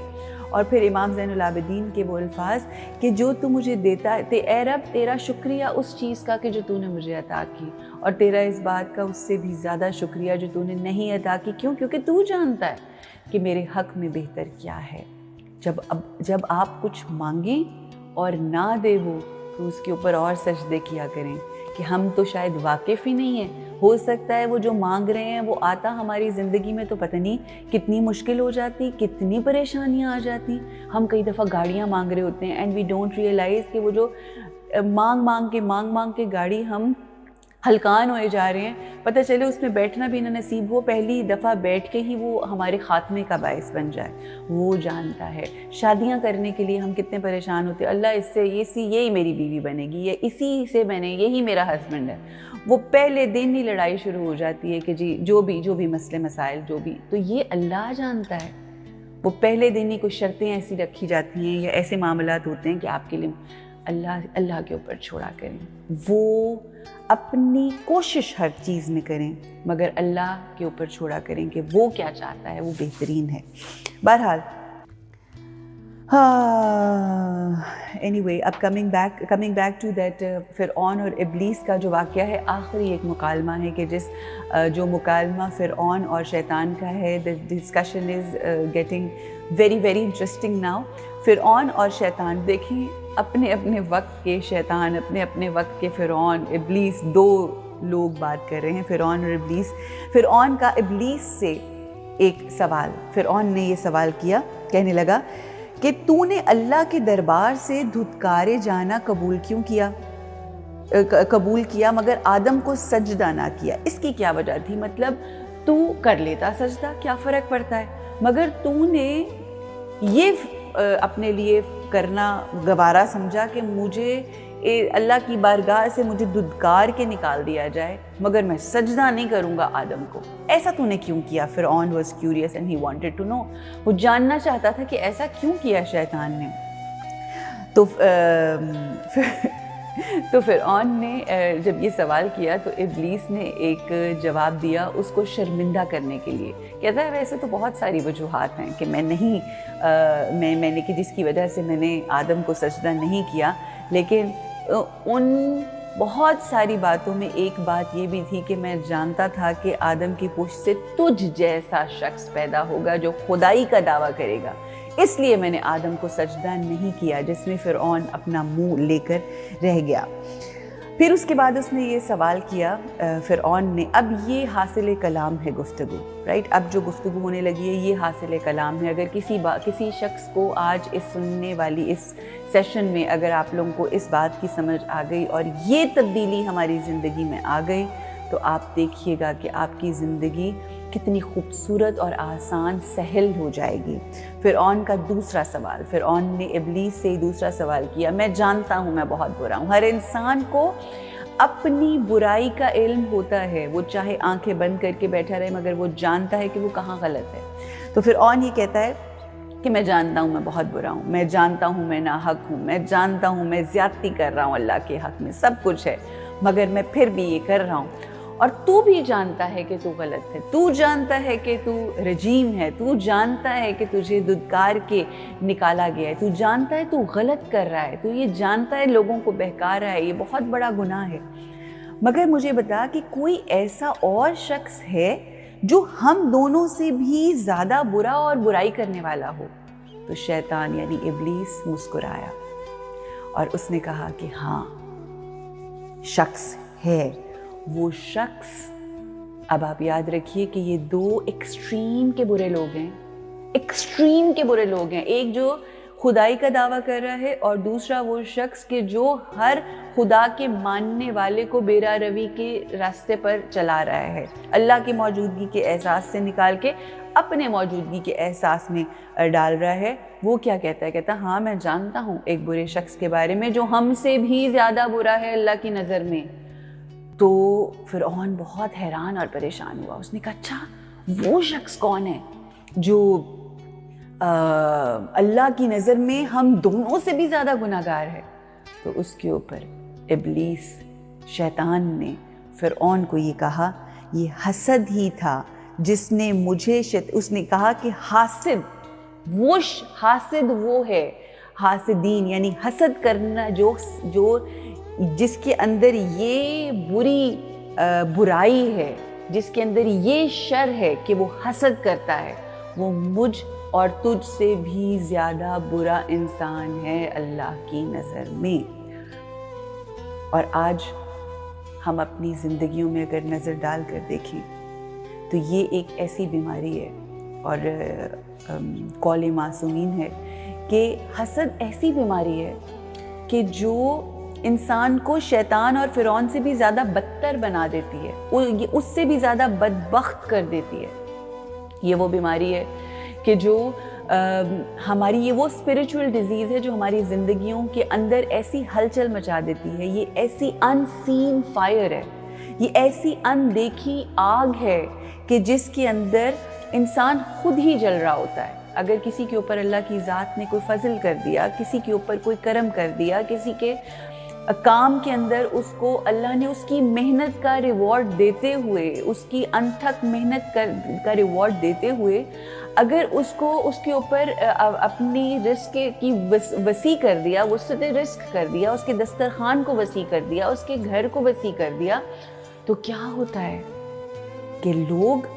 [SPEAKER 1] اور پھر امام زین العابدین کے وہ الفاظ کہ جو تو مجھے دیتا ہے, اے رب تیرا شکریہ اس چیز کا کہ جو تو نے مجھے عطا کی, اور تیرا اس بات کا اس سے بھی زیادہ شکریہ جو تو نے نہیں عطا کی. کیوں؟ کیونکہ تو جانتا ہے کہ میرے حق میں بہتر کیا ہے. جب آپ کچھ مانگیں اور نہ دے وہ, تو اس کے اوپر اور سجدے کیا کریں کہ ہم تو شاید واقف ہی نہیں ہیں. ہو سکتا ہے وہ جو مانگ رہے ہیں وہ آتا ہماری زندگی میں تو پتہ نہیں کتنی مشکل ہو جاتی, کتنی پریشانیاں آ جاتی. ہم کئی دفعہ گاڑیاں مانگ رہے ہوتے ہیں اینڈ وی ڈونٹ ریئلائز کہ وہ جو مانگ کے گاڑی ہم ہلکان ہوئے جا رہے ہیں, پتہ چلے اس میں بیٹھنا بھی نہ نصیب ہو, پہلی دفعہ بیٹھ کے ہی وہ ہمارے خاتمے کا باعث بن جائے. وہ جانتا ہے. شادیاں کرنے کے لیے ہم کتنے پریشان ہوتے ہیں, اللہ اس سے یہی میری بیوی بنے گی, یا اسی سے یہی میرا ہسبینڈ ہے. وہ پہلے دن ہی لڑائی شروع ہو جاتی ہے کہ جی جو بھی مسئلے مسائل جو بھی, تو یہ اللہ جانتا ہے. وہ پہلے دن ہی کچھ شرطیں ایسی رکھی جاتی ہیں یا ایسے معاملات ہوتے ہیں کہ آپ کے لیے اللہ کے اوپر چھوڑا کریں. وہ اپنی کوشش ہر چیز میں کریں مگر اللہ کے اوپر چھوڑا کریں کہ وہ کیا چاہتا ہے وہ بہترین ہے. بہرحال anyway, اب coming back to that فرعون اور ابلیس کا جو واقعہ ہے, آخری ایک مکالمہ ہے کہ جو مکالمہ فرعون اور شیطان کا ہے. the discussion is getting very very interesting now. فرعون اور شیطان, دیکھیں اپنے اپنے وقت کے شیطان, اپنے اپنے وقت کے فرعون, ابلیس, دو لوگ بات کر رہے ہیں, فرعون اور ابلیس. فرعون کا ابلیس سے ایک سوال, فرعون نے یہ سوال کیا, کہنے لگا کہ تو نے اللہ کے دربار سے دھتکارے جانا قبول کیا مگر آدم کو سجدہ نہ کیا, اس کی کیا وجہ تھی؟ مطلب تو کر لیتا سجدہ, کیا فرق پڑتا ہے, مگر تو نے یہ اپنے لیے کرنا گوارا سمجھا کہ مجھے اللہ کی بارگاہ سے مجھے دھتکار کے نکال دیا جائے مگر میں سجدہ نہیں کروں گا آدم کو. ایسا تو نے کیوں کیا؟ فرعون was curious and he wanted to know. وہ جاننا چاہتا تھا کہ ایسا کیوں کیا شیطان نے. تو فرعون نے جب یہ سوال کیا تو ابلیس نے ایک جواب دیا اس کو شرمندہ کرنے کے لیے. کہتا ہے ویسے تو بہت ساری وجوہات ہیں کہ میں نے کہ جس کی وجہ سے میں نے آدم کو سجدہ نہیں کیا, لیکن ان بہت ساری باتوں میں ایک بات یہ بھی تھی کہ میں جانتا تھا کہ آدم کی پشت سے تجھ جیسا شخص پیدا ہوگا جو خدائی کا دعویٰ کرے گا, اس لیے میں نے آدم کو سجدہ نہیں کیا, جس میں فرعون اپنا منہ لے کر رہ گیا. پھر اس کے بعد اس نے یہ سوال کیا فرعون نے, اب یہ حاصل کلام ہے گفتگو, رائٹ, اب جو گفتگو ہونے لگی ہے یہ حاصل کلام ہے. اگر کسی شخص کو آج اس سننے والی اس سیشن میں اگر آپ لوگوں کو اس بات کی سمجھ آ گئی اور یہ تبدیلی ہماری زندگی میں آ گئی تو آپ دیکھیے گا کہ آپ کی زندگی کتنی خوبصورت اور آسان سہل ہو جائے گی. فرعون کا دوسرا سوال, فرعون نے ابلیس سے دوسرا سوال کیا, میں جانتا ہوں میں بہت برا ہوں. ہر انسان کو اپنی برائی کا علم ہوتا ہے, وہ چاہے آنکھیں بند کر کے بیٹھا رہے مگر وہ جانتا ہے کہ وہ کہاں غلط ہے. تو فرعون یہ کہتا ہے کہ میں جانتا ہوں میں بہت برا ہوں, میں جانتا ہوں میں ناحق ہوں, میں جانتا ہوں میں زیادتی کر رہا ہوں اللہ کے حق میں, سب کچھ ہے مگر میں پھر بھی یہ کر رہا ہوں. اور تو بھی جانتا ہے کہ تو غلط ہے, تو جانتا ہے کہ تو رجیم ہے, تو جانتا ہے کہ تجھے دھتکار کے نکالا گیا ہے, تو جانتا ہے تو غلط کر رہا ہے, تو یہ جانتا ہے لوگوں کو بہکا رہا ہے, یہ بہت بڑا گناہ ہے, مگر مجھے بتا کہ کوئی ایسا اور شخص ہے جو ہم دونوں سے بھی زیادہ برا اور برائی کرنے والا ہو. تو شیطان یعنی ابلیس مسکرایا اور اس نے کہا کہ ہاں شخص ہے. وہ شخص, اب آپ یاد رکھیے کہ یہ دو ایکسٹریم کے برے لوگ ہیں, ایکسٹریم کے برے لوگ ہیں. ایک جو خدائی کا دعویٰ کر رہا ہے اور دوسرا وہ شخص کہ جو ہر خدا کے ماننے والے کو بیرا روی کے راستے پر چلا رہا ہے, اللہ کی موجودگی کے احساس سے نکال کے اپنے موجودگی کے احساس میں ڈال رہا ہے. وہ کیا کہتا ہے؟ کہتا ہاں میں جانتا ہوں ایک برے شخص کے بارے میں جو ہم سے بھی زیادہ برا ہے اللہ کی نظر میں. تو فرعون بہت حیران اور پریشان ہوا. اس نے کہا اچھا وہ شخص کون ہے جو اللہ کی نظر میں ہم دونوں سے بھی زیادہ گناہگار ہے؟ تو اس کے اوپر ابلیس شیطان نے فرعون کو یہ کہا, یہ حسد ہی تھا جس نے مجھے اس نے کہا کہ حاسد وہ ہے, حاسدین یعنی حسد کرنا جو جس کے اندر یہ برائی ہے, جس کے اندر یہ شر ہے کہ وہ حسد کرتا ہے, وہ مجھ اور تجھ سے بھی زیادہ برا انسان ہے اللہ کی نظر میں. اور آج ہم اپنی زندگیوں میں اگر نظر ڈال کر دیکھیں تو یہ ایک ایسی بیماری ہے اور قول معصومین ہے کہ حسد ایسی بیماری ہے کہ جو انسان کو شیطان اور فرعون سے بھی زیادہ بدتر بنا دیتی ہے, اس سے بھی زیادہ بدبخت کر دیتی ہے. یہ وہ بیماری ہے کہ جو ہماری یہ وہ اسپریچول ڈیزیز ہے جو ہماری زندگیوں کے اندر ایسی ہلچل مچا دیتی ہے. یہ ایسی ان سین فائر ہے, یہ ایسی ان دیکھی آگ ہے کہ جس کے اندر انسان خود ہی جل رہا ہوتا ہے. اگر کسی کے اوپر اللہ کی ذات نے کوئی فضل کر دیا، کسی کے اوپر کوئی کرم کر دیا، کسی کے کام کے اندر اس کو اللہ نے اس کی محنت کا ریوارڈ دیتے ہوئے، اس کی انتھک محنت کا ریوارڈ دیتے ہوئے اگر اس کو اس کے اوپر اپنی رزق کی وسیع کر دیا، وسعت رزق کر دیا، اس کے دسترخوان کو وسیع کر دیا، اس کے گھر کو وسیع کر دیا، تو کیا ہوتا ہے کہ لوگ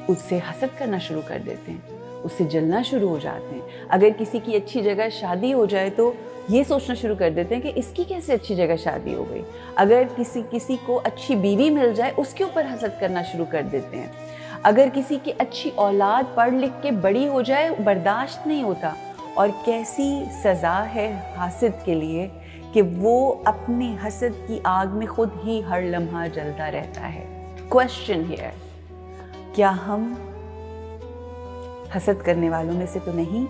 [SPEAKER 1] اس سے حسد کرنا شروع کر دیتے ہیں، اس سے جلنا شروع ہو جاتے ہیں۔ اگر کسی کی اچھی جگہ شادی ہو جائے تو یہ سوچنا شروع کر دیتے ہیں کہ اس کی کیسے اچھی جگہ شادی ہو گئی۔ اگر کسی کو اچھی بیوی مل جائے اس کے اوپر حسد کرنا شروع کر دیتے ہیں۔ اگر کسی کی اچھی اولاد پڑھ لکھ کے بڑی ہو جائے برداشت نہیں ہوتا۔ اور کیسی سزا ہے حاسد کے لیے کہ وہ اپنے حسد کی آگ میں خود ہی ہر لمحہ جلتا رہتا ہے۔ کوسچن ہیئر، کیا ہم حسد کرنے والوں میں سے تو نہیں؟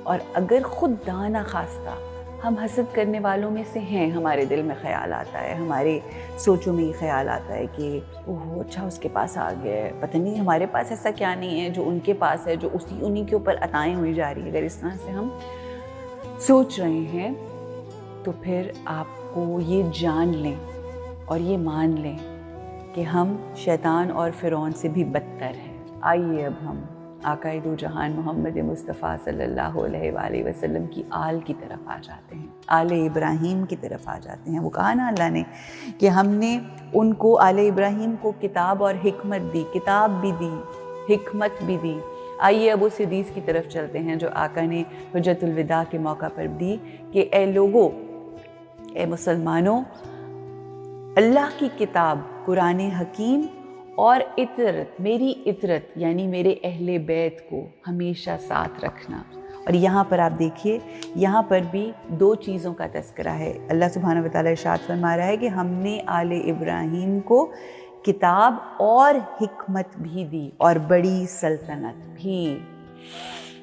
[SPEAKER 1] اور اگر خود دانہ خواستہ ہم حسد کرنے والوں میں سے ہیں، ہمارے دل میں خیال آتا ہے، ہمارے سوچوں میں یہ خیال آتا ہے کہ اوہ اچھا اس کے پاس آ گیا ہے، پتہ نہیں ہمارے پاس ایسا کیا نہیں ہے جو ان کے پاس ہے، جو انہی کے اوپر عطائیں ہوئی جا رہی ہے۔ اگر اس طرح سے ہم سوچ رہے ہیں تو پھر آپ کو یہ جان لیں اور یہ مان لیں کہ ہم شیطان اور فرعون سے بھی بدتر ہیں۔ آئیے اب ہم آقا دو جہان محمد مصطفیٰ صلی اللہ علیہ وآلہ وسلم کی آل کی طرف آ جاتے ہیں، آل ابراہیم کی طرف آ جاتے ہیں۔ وہ کہا نا اللہ نے کہ ہم نے ان کو، آل ابراہیم کو کتاب اور حکمت دی، کتاب بھی دی، حکمت بھی دی۔ آئیے اب اس حدیث کی طرف چلتے ہیں جو آقا نے حجۃ الوداع کے موقع پر دی کہ اے لوگو، اے مسلمانوں، اللہ کی کتاب قرآن حکیم اور اطرت، میری اطرت یعنی میرے اہل بیت کو ہمیشہ ساتھ رکھنا۔ اور یہاں پر آپ دیکھیے، یہاں پر بھی دو چیزوں کا تذکرہ ہے۔ اللہ سبحانہ وتعالیٰ ارشاد فرما رہا ہے کہ ہم نے آل ابراہیم کو کتاب اور حکمت بھی دی اور بڑی سلطنت بھی۔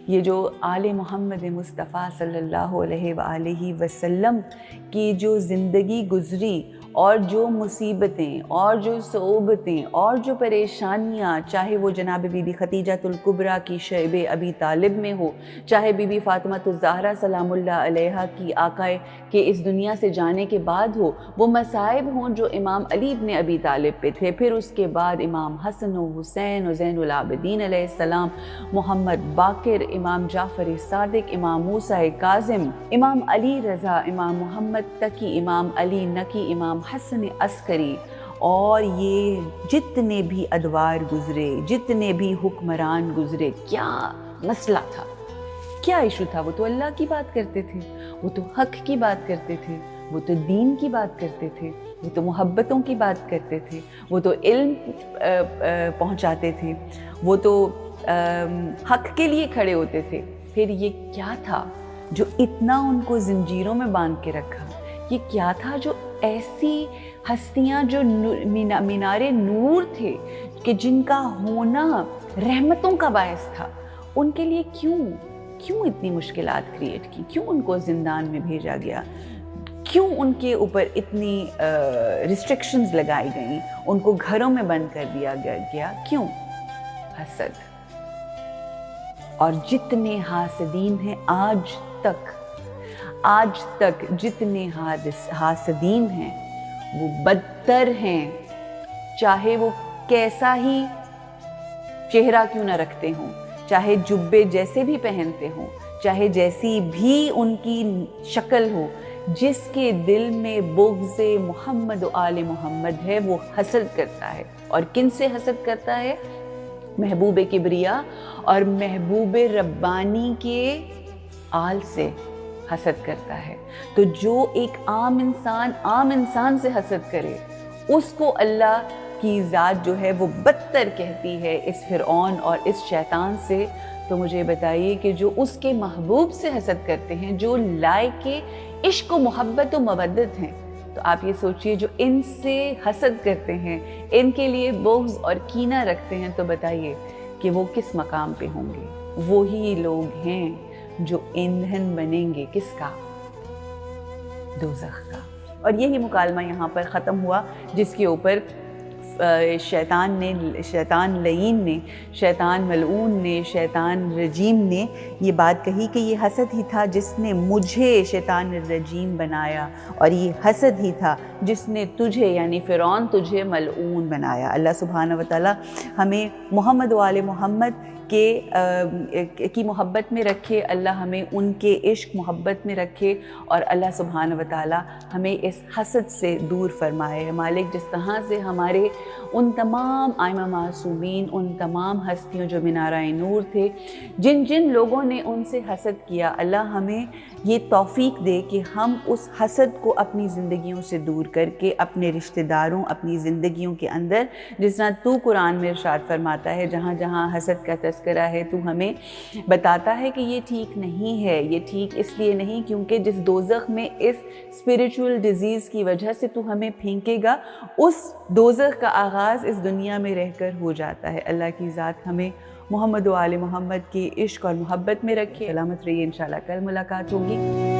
[SPEAKER 1] یہ جو آل محمد مصطفیٰ صلی اللہ علیہ وآلہ وسلم کی جو زندگی گزری، اور جو مصیبتیں اور جو صعوبتیں اور جو پریشانیاں، چاہے وہ جناب بی بی خدیجہ الکبریٰ کی شیب ابی طالب میں ہو، چاہے بی بی فاطمہ الزہرا سلام اللہ علیہا کی آقا کے اس دنیا سے جانے کے بعد ہو، وہ مصائب ہوں جو امام علی ابن ابی طالب پہ تھے، پھر اس کے بعد امام حسن و حسین و زین العابدین علیہ السلام، محمد باقر، امام جعفر صادق، امام موسیٰ کاظم، امام علی رضا، امام محمد تقی، امام علی نقی، امام حسن عسکری، اور یہ جتنے بھی ادوار گزرے، جتنے بھی حکمران گزرے، کیا مسئلہ تھا، کیا ایشو تھا؟ وہ تو اللہ کی بات کرتے تھے، وہ تو حق کی بات کرتے تھے، وہ تو دین کی بات کرتے تھے، وہ تو محبتوں کی بات کرتے تھے، وہ تو علم پہنچاتے تھے، وہ تو حق کے لیے کھڑے ہوتے تھے۔ پھر یہ کیا تھا جو اتنا ان کو زنجیروں میں باندھ کے رکھا؟ یہ کیا تھا جو ایسی ہستیاں جو مینار نور تھے، کہ جن کا ہونا رحمتوں کا باعث تھا، ان کے لیے کیوں اتنی مشکلات کریٹ کی؟ کیوں ان کو زندان میں بھیجا گیا؟ کیوں ان کے اوپر اتنی ریسٹرکشنز لگائی گئیں؟ ان کو گھروں میں بند کر دیا گیا؟ کیوں؟ حسد۔ اور جتنے حاسدین ہیں آج تک جتنے حاسدین ہیں وہ بدتر ہیں، چاہے وہ کیسا ہی چہرہ کیوں نہ رکھتے ہوں، چاہے جبے جیسے بھی پہنتے ہوں، چاہے جیسی بھی ان کی شکل ہو، جس کے دل میں بغض محمد و آل محمد ہے وہ حسد کرتا ہے۔ اور کن سے حسد کرتا ہے؟ محبوب کبریا اور محبوب ربانی کے آل سے حسد کرتا ہے۔ تو جو ایک عام انسان سے حسد کرے، اس کو اللہ کی ذات جو ہے وہ بدتر کہتی ہے اس فرعون اور اس شیطان سے۔ تو مجھے بتائیے کہ جو اس کے محبوب سے حسد کرتے ہیں، جو لائق عشق و محبت و مودت ہیں، تو آپ یہ سوچئے جو ان سے حسد کرتے ہیں، ان کے لیے بغض اور کینہ رکھتے ہیں، تو بتائیے کہ وہ کس مقام پہ ہوں گے؟ وہی لوگ ہیں جو ایندھن بنیں گے کس کا؟ دوزخ کا۔ اور یہی مکالمہ یہاں پر ختم ہوا، جس کے اوپر شیطان لعین نے، شیطان ملعون نے، شیطان رجیم نے یہ بات کہی کہ یہ حسد ہی تھا جس نے مجھے شیطان الرجیم بنایا، اور یہ حسد ہی تھا جس نے تجھے یعنی فرعون تجھے ملعون بنایا۔ اللہ سبحانہ وتعالی ہمیں محمد و آل محمد کی محبت میں رکھے، اللہ ہمیں ان کے عشق محبت میں رکھے، اور اللہ سبحانہ وتعالی ہمیں اس حسد سے دور فرمائے۔ مالک جس طرح سے ہمارے ان تمام ائمہ معصومین، ان تمام ہستیوں جو منارہ نور تھے، جن جن لوگوں نے ان سے حسد کیا، اللہ ہمیں یہ توفیق دے کہ ہم اس حسد کو اپنی زندگیوں سے دور کر کے اپنے رشتہ داروں، اپنی زندگیوں کے اندر، جس طرح تو قرآن میں ارشاد فرماتا ہے جہاں جہاں حسد کا تذکرہ ہے تو ہمیں بتاتا ہے کہ یہ ٹھیک نہیں ہے، یہ ٹھیک اس لیے نہیں کیونکہ جس دوزخ میں اس اسپریچول ڈیزیز کی وجہ سے تو ہمیں پھینکے گا، اس دوزخ کا آغاز اس دنیا میں رہ کر ہو جاتا ہے۔ اللہ کی ذات ہمیں محمد و آل محمد کے عشق اور محبت میں رکھے۔ سلامت رہیے، انشاءاللہ کل ملاقات ہوگی۔